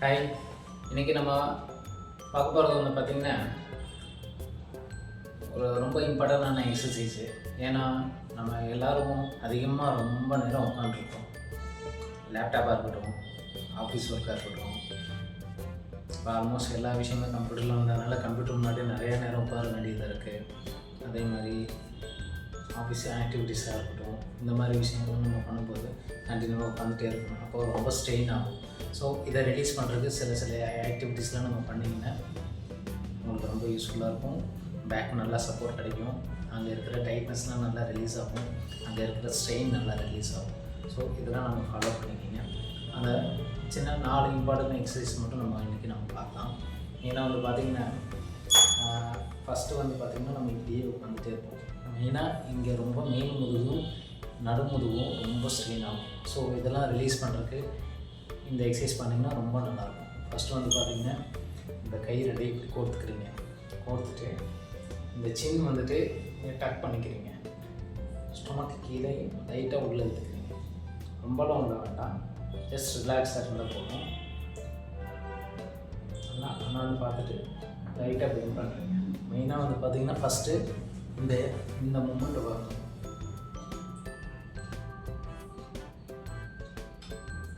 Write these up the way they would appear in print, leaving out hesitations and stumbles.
Hi, இன்றைக்கி நம்ம பார்க்க போகிறது வந்து பார்த்திங்கன்னா ஒரு ரொம்ப இம்பார்ட்டண்டான எக்ஸசைஸு. ஏன்னா நம்ம எல்லோரும் அதிகமாக ரொம்ப நேரம் உட்காந்துருக்கோம். லேப்டாப்பாக இருக்கட்டும், ஆஃபீஸ் ஒர்க்காக இருக்கட்டும், இப்போ ஆல்மோஸ்ட் எல்லா விஷயமே கம்ப்யூட்டரில் வந்ததுனால கம்ப்யூட்டர் முன்னாடி நிறையா நேரம் உட்கார வேண்டியதாக இருக்குது. அதே மாதிரி ஆஃபீஸ் ஆக்டிவிட்டீஸாக இருக்கட்டும், இந்த மாதிரி விஷயங்களும் நம்ம பண்ணும்போது கண்டினியூவாக உட்காந்துட்டே இருக்கணும். அப்போ ரொம்ப ஸ்ட்ரெயின் ஆகும். ஸோ இதை ரிலீஸ் பண்ணுறதுக்கு சில ஆக்டிவிட்டீஸ்லாம் நம்ம பண்ணிங்கன்னா உங்களுக்கு ரொம்ப யூஸ்ஃபுல்லாக இருக்கும். பேக் நல்லா சப்போர்ட் கிடைக்கும். அங்கே இருக்கிற டைட்னஸ்லாம் நல்லா ரிலீஸ் ஆகும். அங்கே இருக்கிற ஸ்ட்ரெயின் நல்லா ரிலீஸ் ஆகும். ஸோ இதெல்லாம் நம்ம ஃபாலோ பண்ணிக்கிங்க. அந்த சின்ன 4 இம்பார்ட்டன்ட் எக்ஸசைஸ் மட்டும் நம்ம இன்றைக்கி நம்ம பார்க்கலாம். ஏன்னா வந்து பார்த்திங்கன்னா ஃபஸ்ட்டு வந்து பார்த்திங்கன்னா நம்ம இப்படியே உட்காந்துட்டே இருப்போம். மெயினாக இங்கே ரொம்ப மேல் முதுகும் நடுமுதுகும் ரொம்ப ஸ்ட்ரெயின் ஆகும். ஸோ இதெல்லாம் ரிலீஸ் பண்ணுறதுக்கு இந்த எக்ஸசைஸ் பண்ணிங்கன்னா ரொம்ப நல்லாயிருக்கும். ஃபஸ்ட்டு வந்து பார்த்திங்கன்னா இந்த கை ரெடி இப்படி கோர்த்துக்கிறீங்க. கோர்த்துட்டு இந்த சின் வந்துட்டு டக் பண்ணிக்கிறீங்க. ஸ்டொமக்கு கீழே லைட்டாக உள்ளே எடுத்துக்கிறீங்க. ரொம்பலாம் உள்ள வேண்டாம், ஜஸ்ட் ரிலாக்ஸாக இருந்தால் போதும். நல்லா அண்ணாந்து பார்த்துட்டு லைட்டாக பெண்ட் பண்ணுறீங்க. மெயினாக வந்து பார்த்திங்கன்னா ஃபஸ்ட்டு இந்த மூமெண்ட் வரணும்.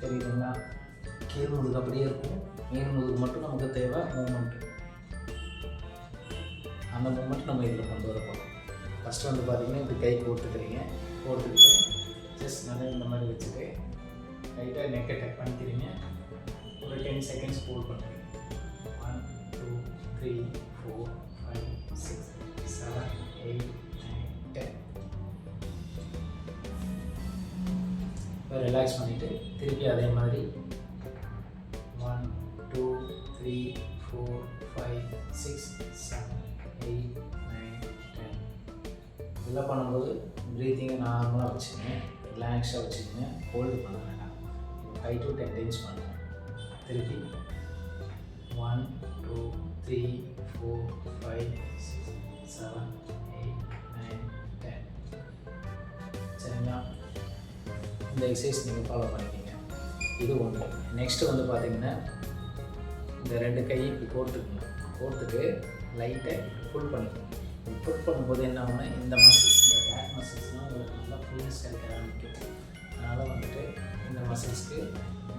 தெரியுதுங்களா? கீழ் முதுகு அப்படியே இருக்கும், மேல் முதுகு மட்டும் நமக்கு தேவை மூமெண்ட்டு. அந்த மூமெண்ட் நம்ம இதில் கொண்டு வர போகிறோம். ஃபஸ்ட்டு வந்து பார்த்திங்கன்னா இப்படி கை கோர்த்துக்கிறீங்க. கோர்த்துக்கிட்டு ஜஸ்ட் நல்லா இந்த மாதிரி வச்சுட்டு லைட்டாக நெக்கை டக் பண்ணிக்கிறீங்க. ஒரு 10 செகண்ட்ஸ் ஹோல்ட் பண்ணுறீங்க. 1 2 3 4 5 6 7 8 9 10. இப்போ ரிலாக்ஸ் பண்ணிவிட்டு திருப்பி அதே மாதிரி 1 2 3 4 5 6 7 8 9 10. இதெல்லாம் பண்ணும்போது ப்ரீத்திங்கை நார்மலாக வச்சுக்கோங்க, ரிலாக்ஸாக வச்சுக்கோங்க, ஹோல்டு பண்ண வேண்டாம். 5 to 10 டைம்ஸ் பண்ணுங்கள். திருப்பி 1 2 3 4 5 6 7 8 9 10. சரிங்களா? இந்த எக்ஸசைஸ் நீங்கள் ஃபாலோ பண்ணிக்கிங்க. இது ஒன்று. நெக்ஸ்ட்டு வந்து பார்த்திங்கன்னா இந்த 2 கையை இப்படி கோர்த்துக்கணும். கோர்த்துட்டு லைட்டை புல் பண்ணிக்கணும். புல் பண்ணும்போது என்ன ஆகுனா இந்த மசில்ஸ், இந்த பேக் மசில்ஸ்லாம் உங்களுக்கு நல்லா ஃப்ரீனஸ் கிடைக்க ஆரம்பிக்கும். அதனால் வந்துட்டு இந்த மசில்ஸ்க்கு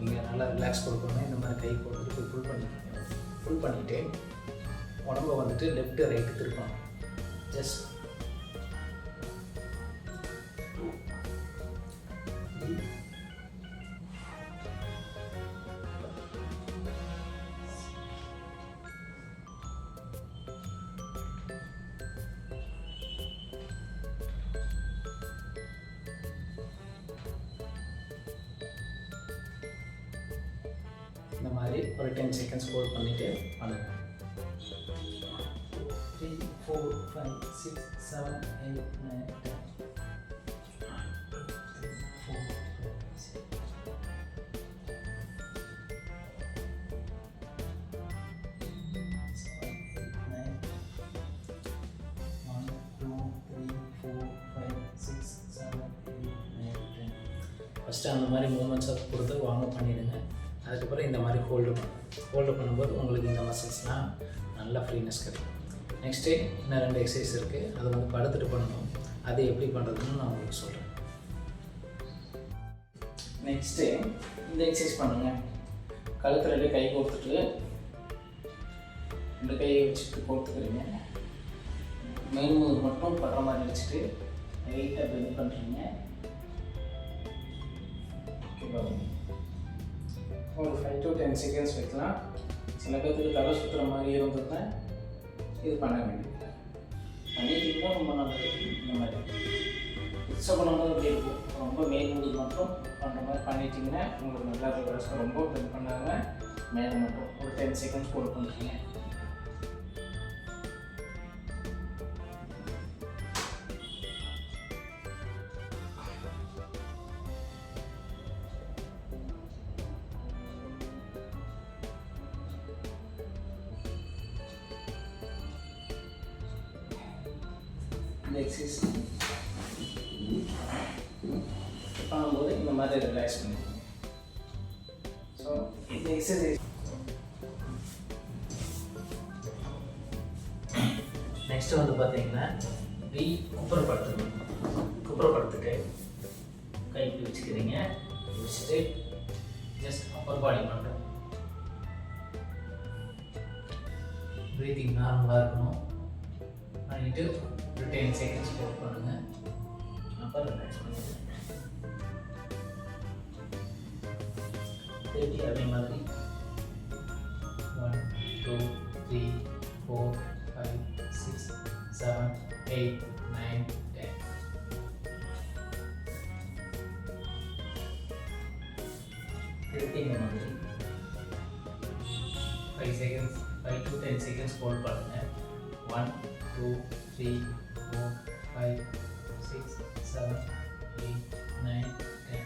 நீங்கள் நல்லா ரிலாக்ஸ் கொடுக்கணும். இந்த மாதிரி கை போட்டுட்டு போய் புல் பண்ணிக்கோங்க. புல் பண்ணிவிட்டு உடம்பை வந்துட்டு லெஃப்ட்டு ரைட்டு திருப்பணும். ஜஸ்ட் 2 3 இந்த மாதிரி ஒரு 10 செகண்ட்ஸ் ஹோல்ட் பண்ணிவிட்டு பண்ணுங்கள். 3 4 5 6 7 8 9 10. 4 5 6 7 8 9 1 2 3 4 5 6 7 8 9 10. ஃபஸ்ட்டு அந்த மாதிரி மூமெண்ட்ஸை கொடுத்து வாங்க பண்ணிவிடுங்க. அதுக்கப்புறம் இந்த மாதிரி ஹோல்டு பண்ணும்போது உங்களுக்கு இந்த மசில்ஸ்லாம் நல்லா ஃப்ரீனஸ் கிடைக்கும். நெக்ஸ்ட்டு இன்னும் 2 எக்ஸசைஸ் இருக்குது. அது வந்து படுத்துட்டு பண்ணணும். அது எப்படி பண்ணுறதுன்னு நான் உங்களுக்கு சொல்கிறேன். நெக்ஸ்ட்டு இந்த எக்ஸசைஸ் பண்ணுங்கள். கழுத்து 2 கை கோர்த்துட்டு 2 கையை வச்சுட்டு கோர்த்துக்கிறீங்க. மெயின் முதுகு மட்டும் படுற மாதிரி வச்சுட்டு லைட்டாக பெண்ட் பண்ணுறீங்க. ஓகேவா? ஒரு 5 to 10 செகண்ட்ஸ் வைக்கலாம். சில பேருக்கு தலை சுற்றுற மாதிரியே இருந்ததுன்னா இது பண்ண வேண்டியது. பண்ணிட்டீங்கன்னா ரொம்ப நல்லது. இந்த மாதிரி ஃபிக்ஸாக பண்ணும்போது அப்படி இருக்கும். ரொம்ப மேல் முதுகு மட்டும் பண்ணுற மாதிரி பண்ணிட்டீங்கன்னா உங்களுக்கு நல்லா ரிலாக்ஸாக, ரொம்ப பெண்ட் பண்ணாமல் மேலே மட்டும் ஒரு 10 செகண்ட்ஸ் ஹோல்ட் பண்ணுறீங்க. இந்த எக்ஸசைஸ் பண்ணும்போது இந்த மாதிரி ரிலாக்ஸ் பண்ணிக்கோங்க. ஸோ இந்த எக்ஸசைஸ் நெக்ஸ்ட்டு வந்து பார்த்தீங்கன்னா இப்படி குப்புறப்படுத்தணும். குப்புறப்படுத்திட்டு கை இப்படி வச்சுக்கிறீங்க. வச்சுட்டு ஜஸ்ட் அப்பர் பாடி மட்டும் ப்ரீத்திங் நார்மலாக இருக்கணும். பண்ணிவிட்டு ஒரு 10 செகண்ட்ஸ் ஹோல்ட் பண்ணுங்கள். அப்புறம் ரிலாக்ஸ் பண்ணுங்கள். திருப்பி அதே மாதிரி 1 2 3 4 5 6 7 8 9 10. திருப்பி இந்த மாதிரி 5 செகண்ட்ஸ் 5 to 10 செகண்ட்ஸ் ஹோல்ட் பண்ணுங்கள். 1 2 3 4 5 6 7 8 9 10.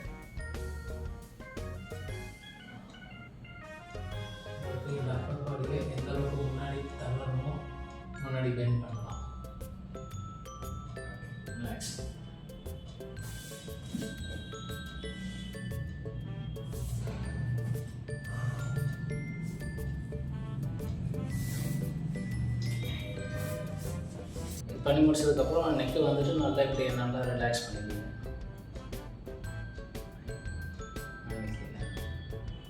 இந்த அப்பர் பாடியை எந்த அளவுக்கு முன்னாடி தள்ளணுமோ முன்னாடி பெண்ட் பண்ணலாம். ரிலாக்ஸ். பண்ணி முடிச்சதுக்கப்புறம் நெக்கு வந்துட்டு நல்லா இப்படி நல்லா ரிலாக்ஸ் பண்ணிக்கோங்க.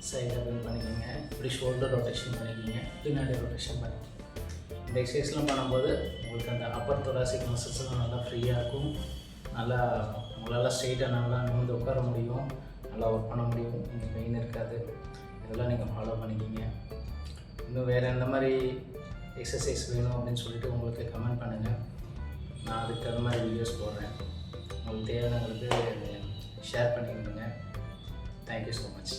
சைடாக பெண்ட் பண்ணிக்கோங்க. இப்படி ஷோல்டர் ரொட்டேஷன் பண்ணிக்கோங்க. பின்னாடி ரொட்டேஷன் பண்ணிக்கோங்க. இந்த எக்ஸசைஸ்லாம் பண்ணும்போது உங்களுக்கு அந்த அப்பர் தொராசிக் மசில்ஸ்லாம் நல்லா ஃப்ரீயாக இருக்கும். நல்லா உங்களால் ஸ்ட்ரெயிட்டாக நல்லா நிமிர்ந்து உட்கார முடியும். நல்லா ஒர்க் பண்ண முடியும். நீங்கள் பெயின் இருக்காது. இதெல்லாம் நீங்கள் ஃபாலோ பண்ணிக்கிங்க. இன்னும் வேறு எந்த மாதிரி எக்ஸசைஸ் வேணும் அப்படின்னு சொல்லிட்டு உங்களுக்கு கமெண்ட் பண்ணுங்கள். நான் அதுக்கு தகுந்த மாதிரி வீடியோஸ் போடுறேன். உங்களுக்கு தேவையானவங்களுக்கு ஷேர் பண்ணிக்கிடுங்க. Thank you so much.